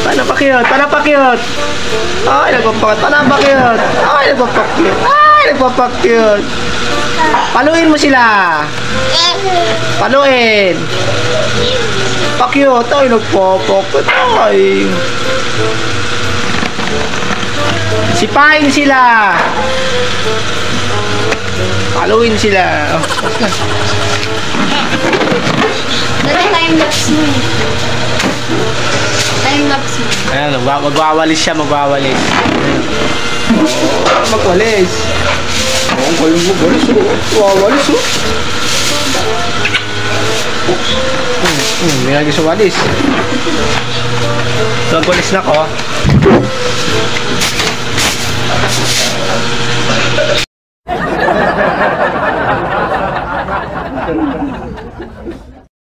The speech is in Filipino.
Panapakyot, panapakyot. Ay, nagpapakyot, panapakyot. Ay, nagpapakyot. Ay, nagpapakyot. Paluin mo sila. Paluin. Pakyot, ay, nagpapakyot. Ay. Sipain sila. Paluin sila. Time-lapse mo. Time-lapse mo. Ayan, magwawalis siya, magwawalis. Magwalis. Ang galing mo, walis oh. Wawalis oh. May lagi sa walis. So, magwalis na ko.